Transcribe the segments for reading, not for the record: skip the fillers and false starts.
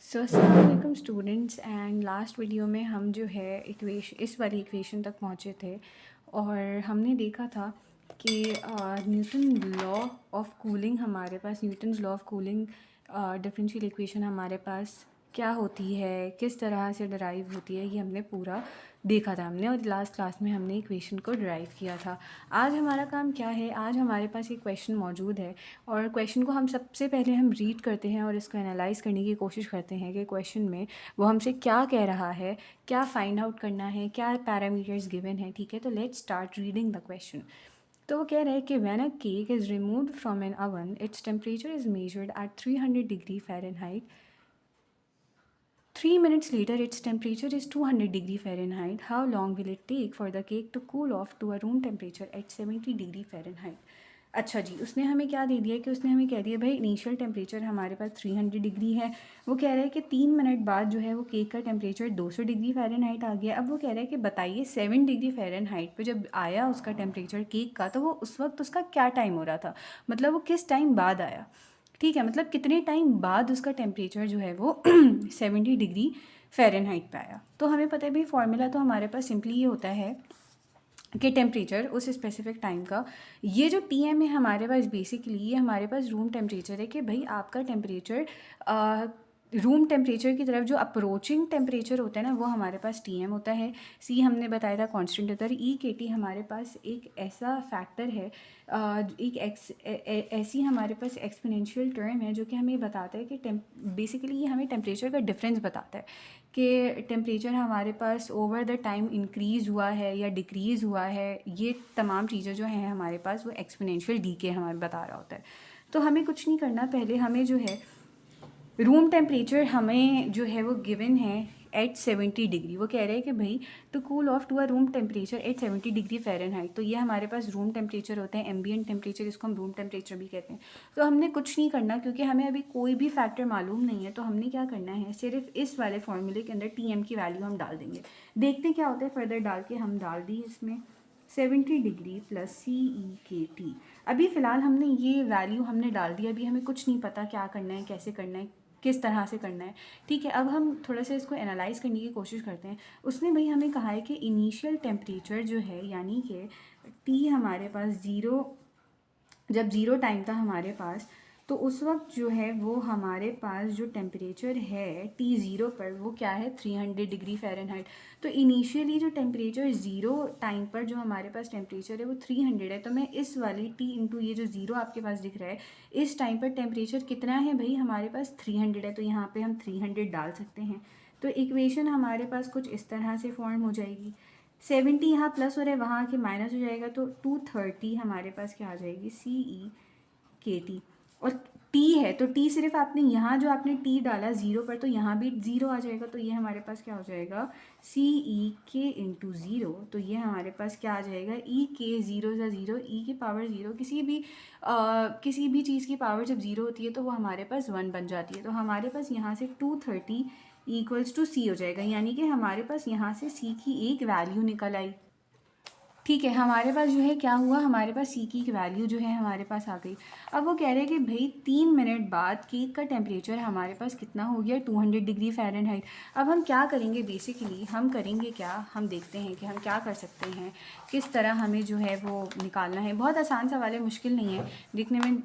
सो अस्सलाम वालेकुम students. And last video में हम जो है इस वाली इक्वेशन तक पहुँचे थे और हमने देखा था कि न्यूटन लॉ ऑफ कूलिंग हमारे पास Newton's law of cooling differential equation हमारे पास क्या होती है, किस तरह से डराइव होती है, ये हमने पूरा देखा था हमने। और लास्ट क्लास में हमने इक्वेशन को डराइव किया था। आज हमारा काम क्या है, आज हमारे पास एक क्वेश्चन मौजूद है और क्वेश्चन को हम सबसे पहले हम रीड करते हैं और इसको एनालाइज करने की कोशिश करते हैं कि क्वेश्चन में वो हमसे क्या कह रहा है, क्या फाइंड आउट करना है, क्या पैरामीटर्स गिवन है। ठीक है, तो let's start reading the question. तो वो कह रहा है कि when a cake is removed from an oven its temperature is measured at 300 degree Fahrenheit. 3 minutes later, its temperature is 200 degree Fahrenheit. How long will it take for the cake to cool off to a room temperature at 70 degree Fahrenheit? अच्छा जी, उसने हमें क्या दे दिया कि उसने हमें कह दिया भाई इनिशियल टेम्परेचर हमारे पास 300 डिग्री है। वो कह रहा है कि 3 मिनट बाद जो है वो केक का टेम्परेचर 200 डिग्री फ़ारेनहाइट आ गया। अब वो कह रहा है कि बताइए 7 डिग्री फ़ारेनहाइट पे जब आया उसका टेम्परेचर केक का, तो वो उस वक्त उसका क्या टाइम हो रहा था, मतलब वो किस टाइम बाद आया। ठीक है, मतलब कितने टाइम बाद उसका टेम्परेचर जो है वो 70 डिग्री फ़ारेनहाइट पे आया। तो हमें पता है भाई फॉर्मूला तो हमारे पास सिंपली ये होता है कि टेम्परेचर उस स्पेसिफिक टाइम का, ये जो टी एम है हमारे पास बेसिकली ये हमारे पास रूम टेम्परेचर है कि भाई आपका टेम्परेचर रूम टेम्परेचर की तरफ जो अप्रोचिंग टेम्परेचर होता है ना वो हमारे पास टी एम होता है। सी हमने बताया था कांस्टेंट होता है। ई के टी हमारे पास एक ऐसा फैक्टर है, एक ऐसी हमारे पास एक्सपोनेंशियल टर्म है जो कि हमें बताता है कि बेसिकली ये हमें टेम्परेचर का डिफरेंस बताता है कि टेम्परेचर हमारे पास ओवर द टाइम इंक्रीज़ हुआ है या डिक्रीज़ हुआ है। ये तमाम चीज़ें जो हैं हमारे पास वो एक्सपोनेंशियल डीके हमें बता रहा होता है। तो हमें कुछ नहीं करना, पहले हमें जो है रूम टेम्परेचर हमें जो है वो गिवन है एट 70 डिग्री। वो कह रहे हैं कि भाई to cool off to a room temperature at 70 degree Fahrenheit. तो ये हमारे पास रूम टेम्परेचर होते हैं, एम्बिएंट टेम्परेचर, इसको हम रूम टेम्परेचर भी कहते हैं। तो हमने कुछ नहीं करना क्योंकि हमें अभी कोई भी फैक्टर मालूम नहीं है। तो हमने क्या करना है, सिर्फ इस वाले फॉर्मूले के अंदर टी एम की वैल्यू हम डाल देंगे। देखते क्या होता है, फर्दर डाल के हम डाल दी इसमें 70 डिग्री प्लस सी ई के टी। अभी फ़िलहाल हमने ये वैल्यू हमने डाल दी, अभी हमें कुछ नहीं पता क्या करना है, कैसे करना है, किस तरह से करना है। ठीक है, अब हम थोड़ा सा इसको एनालाइज करने की कोशिश करते हैं। उसने भाई हमें कहा है कि इनिशियल टेम्परेचर जो है यानी कि टी हमारे पास ज़ीरो, जब ज़ीरो टाइम था हमारे पास, तो उस वक्त जो है वो हमारे पास जो टेम्परेचर है टी ज़ीरो पर वो क्या है 300 डिग्री फ़ारेनहाइट। तो इनिशियली जो टेम्परेचर ज़ीरो टाइम पर जो हमारे पास टेम्परेचर है वो 300 है। तो मैं इस वाली टी इंटू ये जो ज़ीरो आपके पास दिख रहा है इस टाइम पर टेम्परेचर कितना है भाई हमारे पास 300 है। तो यहाँ पे हम 300 डाल सकते हैं। तो इक्वेशन हमारे पास कुछ इस तरह से फॉर्म हो जाएगी। 70 यहाँ प्लस हो रहा है, वहाँ के माइनस हो जाएगा, तो 230 हमारे पास क्या आ जाएगी, सी ई के टी। और टी है तो टी सिर्फ आपने यहाँ जो आपने टी डाला ज़ीरो पर, तो यहाँ भी ज़ीरो आ जाएगा। तो ये हमारे पास क्या हो जाएगा, सी ई के इंटू ज़ीरो। तो ये हमारे पास क्या आ जाएगा, ई के, ज़ीरो ज़ा ज़ीरो, ई की पावर ज़ीरो। किसी भी चीज़ की पावर जब ज़ीरो होती है तो वो हमारे पास 1 बन जाती है। तो हमारे पास यहाँ से 230 इक्वल्स टू सी हो जाएगा, यानी कि हमारे पास यहाँ से सी की एक वैल्यू निकल आई। ठीक है, हमारे पास जो है क्या हुआ, हमारे पास सी की वैल्यू जो है हमारे पास आ गई। अब वो कह रहे हैं कि भाई 3 मिनट बाद केक का टेम्परेचर हमारे पास कितना हो गया, 200 डिग्री फ़ारेनहाइट। अब हम क्या करेंगे, बेसिकली हम करेंगे क्या, हम देखते हैं कि हम क्या कर सकते हैं, किस तरह हमें जो है वो निकालना है। बहुत आसान सवाल है, मुश्किल नहीं है दिखने में,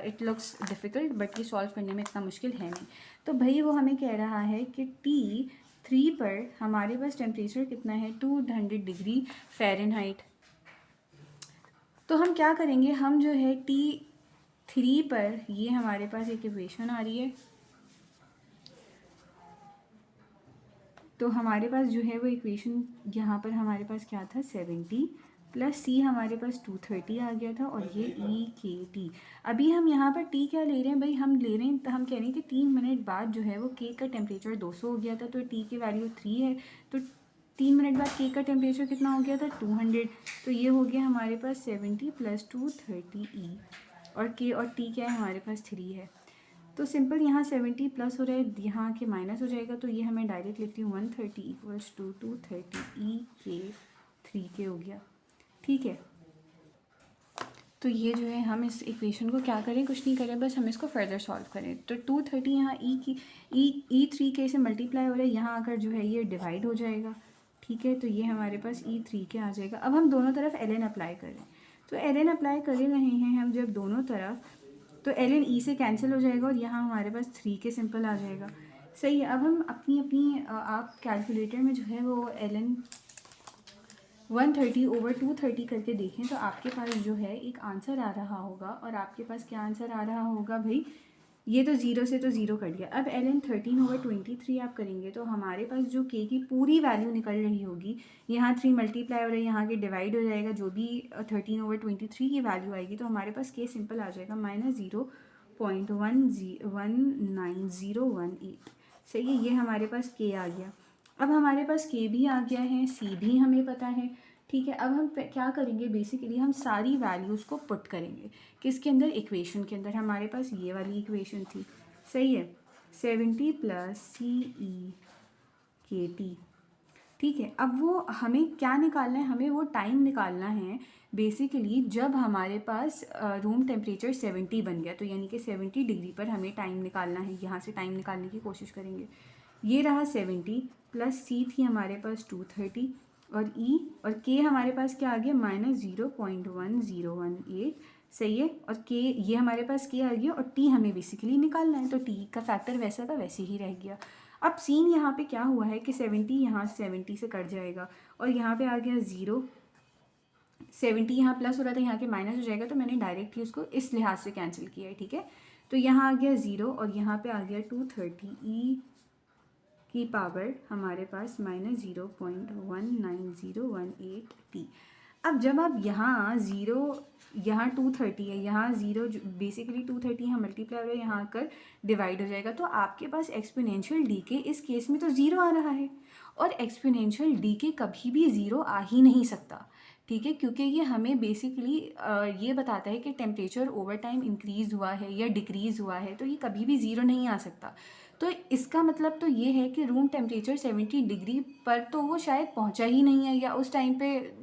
इट लुक्स डिफ़िकल्ट बट ये सॉल्व करने में इतना मुश्किल है नहीं। तो भाई वो हमें कह रहा है कि टी 3 पर हमारे पास टेम्परेचर कितना है, 200 डिग्री फ़ारेनहाइट। तो हम क्या करेंगे, हम जो है T3 पर, ये हमारे पास एक इक्वेशन आ रही है, तो हमारे पास जो है वो इक्वेशन यहाँ पर हमारे पास क्या था, 70 प्लस सी हमारे पास 230 आ गया था, और ये ई के टी। अभी हम यहाँ पर टी क्या ले रहे हैं भाई, हम ले रहे हैं, तो हम कह रहे हैं कि 3 मिनट बाद जो है वो केक का टेम्परेचर 200 हो गया था, तो टी की वैल्यू 3 है। तो 3 मिनट बाद केक का टेम्परेचर कितना हो गया था, 200। तो ये हो गया हमारे पास 70 प्लस 230 ई, और के और टी क्या है हमारे पास 3 है। तो सिंपल यहाँ 70 प्लस हो रहा है, यहाँ के माइनस हो जाएगा, तो ये हमें डायरेक्ट लिखती हूँ 130 इक्वल्स टू 230 ई के 3 के हो गया। ठीक है, तो ये जो है हम इस इक्वेशन को क्या करें, कुछ नहीं करें, बस हम इसको फर्दर सॉल्व करें। तो 230 यहाँ E3 के से मल्टीप्लाई हो रहा है, यहाँ आकर जो है ये डिवाइड हो जाएगा। ठीक है, तो ये हमारे पास E3 के आ जाएगा। अब हम दोनों तरफ ln अप्लाई करें, तो ln अप्लाई कर रहे हैं हम जब दोनों तरफ, तो ln E से कैंसिल हो जाएगा और यहाँ हमारे पास 3 के सिंपल आ जाएगा। सही है। अब हम अपनी अपनी आप कैलकुलेटर में जो है वो ln 130/230 करके देखें तो आपके पास जो है एक आंसर आ रहा होगा। और आपके पास क्या आंसर आ रहा होगा भाई, ये तो ज़ीरो से तो ज़ीरो कट गया। अब ln 13/23 आप करेंगे तो हमारे पास जो k की पूरी वैल्यू निकल रही होगी, यहाँ 3 मल्टीप्लाई हो रहा है, यहाँ के डिवाइड हो जाएगा, जो भी 13/23 की वैल्यू आएगी तो हमारे पास k सिंपल आ जाएगा -0.19018। सही है, ये हमारे पास k आ गया। अब हमारे पास k भी आ गया है, c भी हमें पता है। ठीक है, अब हम क्या करेंगे, बेसिकली हम सारी वैल्यूज़ को पुट करेंगे किसके अंदर, इक्वेशन के अंदर। हमारे पास ये वाली इक्वेशन थी, सही है, 70 + CE/KT। ठीक है, अब वो हमें क्या निकालना है, हमें वो टाइम निकालना है बेसिकली जब हमारे पास रूम टेम्परेचर 70 बन गया, तो यानी कि 70 डिग्री पर हमें टाइम निकालना है। यहाँ से टाइम निकालने की कोशिश करेंगे। ये रहा 70 + C थी हमारे पास 230 और E और K हमारे पास क्या आ गया, -0.1018। सही है, और K ये हमारे पास K आ गया और T हमें बेसिकली निकालना है, तो T का फैक्टर वैसा का वैसे ही रह गया। अब सीन यहाँ पे क्या हुआ है कि 70 यहाँ 70 से कट जाएगा और यहाँ पे आ गया 0, 70 यहाँ प्लस हो रहा था, यहाँ के माइनस हो जाएगा, तो मैंने डायरेक्टली उसको इस लिहाज से कैंसिल किया है। ठीक है, तो यहाँ आ गया 0 और यहाँ पे आ गया 230 E की पावर हमारे पास -0.19018T। अब जब आप यहाँ 0, यहाँ 230 है, यहाँ 0 बेसिकली 230 यहाँ मल्टीप्लाई हो रहा है, यहाँ आकर डिवाइड हो जाएगा, तो आपके पास एक्सपोनेंशियल डीके इस केस में तो ज़ीरो आ रहा है। और एक्सपोनेंशियल डीके कभी भी ज़ीरो आ ही नहीं सकता। ठीक है, क्योंकि ये हमें बेसिकली ये बताता है कि टेम्परेचर ओवर टाइम इंक्रीज़ हुआ है या डिक्रीज़ हुआ है, तो ये कभी भी ज़ीरो नहीं आ सकता। तो इसका मतलब तो ये है कि रूम टेम्परेचर 70 डिग्री पर तो वो शायद पहुंचा ही नहीं है, या उस टाइम पे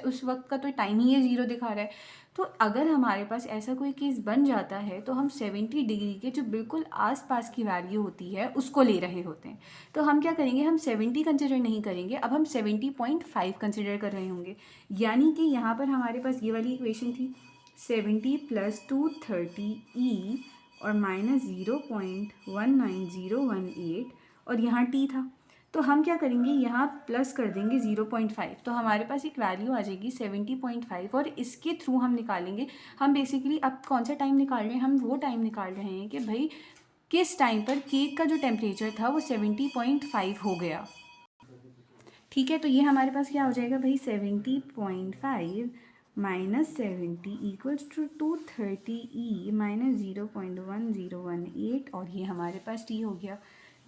उस वक्त का तो टाइम ही ये ज़ीरो दिखा रहा है। तो अगर हमारे पास ऐसा कोई केस बन जाता है तो हम 70 डिग्री के जो बिल्कुल आसपास की वैल्यू होती है उसको ले रहे होते हैं। तो हम क्या करेंगे, हम 70 कंसिडर नहीं करेंगे, अब हम 70.5 कंसिडर कर रहे होंगे। यानी कि यहाँ पर हमारे पास ये वाली इक्वेशन थी 70 + 230E और -0.19018 और यहाँ T था। तो हम क्या करेंगे, यहाँ प्लस कर देंगे 0.5, तो हमारे पास एक वैल्यू आ जाएगी 70.5 और इसके थ्रू हम निकालेंगे। हम बेसिकली अब कौन सा टाइम निकाल रहे हैं, हम वो टाइम निकाल रहे हैं कि भाई किस टाइम पर केक का जो टेम्परेचर था वो 70.5 हो गया। ठीक है, तो ये हमारे पास क्या हो जाएगा भाई, 70.5 -70 = 230E -0.1018 और ये हमारे पास T हो गया।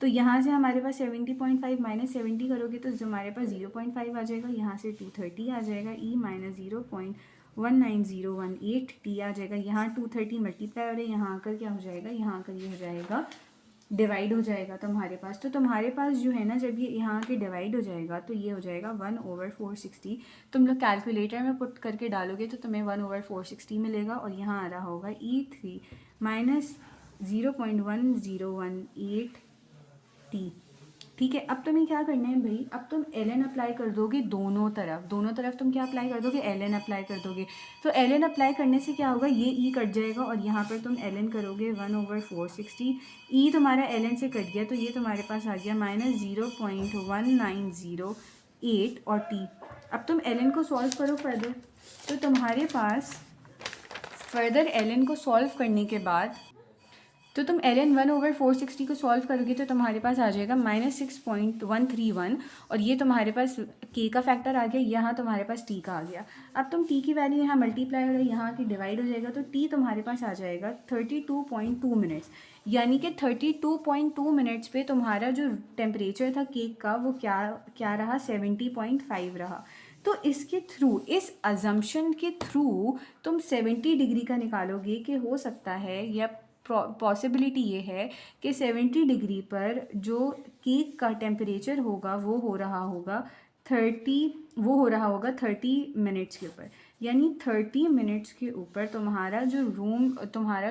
तो यहाँ से हमारे पास 70.5 -70 करोगे तो हमारे पास 0.5 आ जाएगा, यहाँ से 230 आ जाएगा, E -0.19018T आ जाएगा। यहाँ 230 मल्टीप्लाई हो रहा है, यहाँ आकर क्या हो जाएगा, यहाँ आकर ये हो जाएगा डिवाइड हो जाएगा तुम्हारे पास। तो तुम्हारे पास जो है ना, जब ये यहाँ के डिवाइड हो जाएगा तो ये हो जाएगा 1/460। तुम लोग कैलकुलेटर में पुट करके डालोगे तो तुम्हें 1/460 मिलेगा और यहाँ आ रहा होगा E3 -0.1018T। ठीक है, अब तुम्हें क्या करना है भाई, अब तुम ln अप्लाई कर दोगे दोनों तरफ तुम क्या अप्लाई कर दोगे, ln अप्लाई कर दोगे। तो ln अप्लाई करने से क्या होगा, ये e कट जाएगा और यहाँ पर तुम ln करोगे 1/460। e तुम्हारा ln से कट गया तो ये तुम्हारे पास आ गया -0.1908 और t। अब तुम ln को सॉल्व करो फर्दर, तो तुम्हारे पास फर्दर ln को सॉल्व करने के बाद तो तुम ln 1/460 को सॉल्व करोगे तो तुम्हारे पास आ जाएगा -6.131 और ये तुम्हारे पास k का फैक्टर आ गया, यहाँ तुम्हारे पास t का आ गया। अब तुम t की वैल्यू यहाँ मल्टीप्लाई हो रहा है, यहाँ की डिवाइड हो जाएगा, तो t तुम्हारे पास आ जाएगा 32.2 मिनट्स। यानी कि 32.2 मिनट्स पे तुम्हारा जो टेम्परेचर था केक का वो क्या रहा, 70.5 रहा। तो इसके थ्रू, इस अजम्पशन के थ्रू तुम 70 डिग्री का निकालोगे कि हो सकता है, या पॉसिबिलिटी ये है कि 70 डिग्री पर जो केक का टेम्परेचर होगा वो हो रहा होगा 30 मिनट्स के ऊपर। यानी 30 मिनट्स के ऊपर तुम्हारा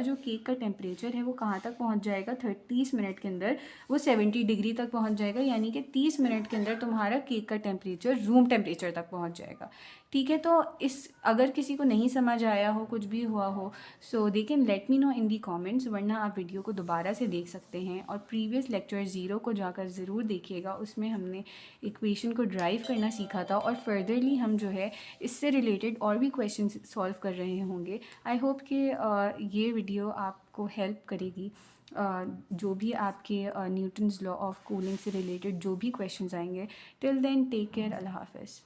जो केक का टेम्परेचर है वो कहाँ तक पहुँच जाएगा, 30 मिनट के अंदर वो 70 डिग्री तक पहुँच जाएगा। यानी कि 30 मिनट के अंदर तुम्हारा केक का टेम्परेचर रूम टेम्परेचर तक पहुँच जाएगा। ठीक है, तो इस अगर किसी को नहीं समझ आया हो, कुछ भी हुआ हो, so they can let me know in the comments, वरना आप वीडियो को दोबारा से देख सकते हैं। और प्रीवियस लेक्चर 0 को जाकर ज़रूर देखिएगा, उसमें हमने इक्वेशन को ड्राइव करना सीखा था और फर्दरली हम जो है इससे रिलेटेड और भी क्वेश्चन सॉल्व कर रहे होंगे। आई होप कि ये वीडियो आपको हेल्प करेगी। जो भी आपके न्यूटन्स लॉ ऑफ कूलिंग से रिलेटेड जो भी क्वेश्चंस आएंगे। टिल देन टेक केयर, अल्लाह हाफ़िज़।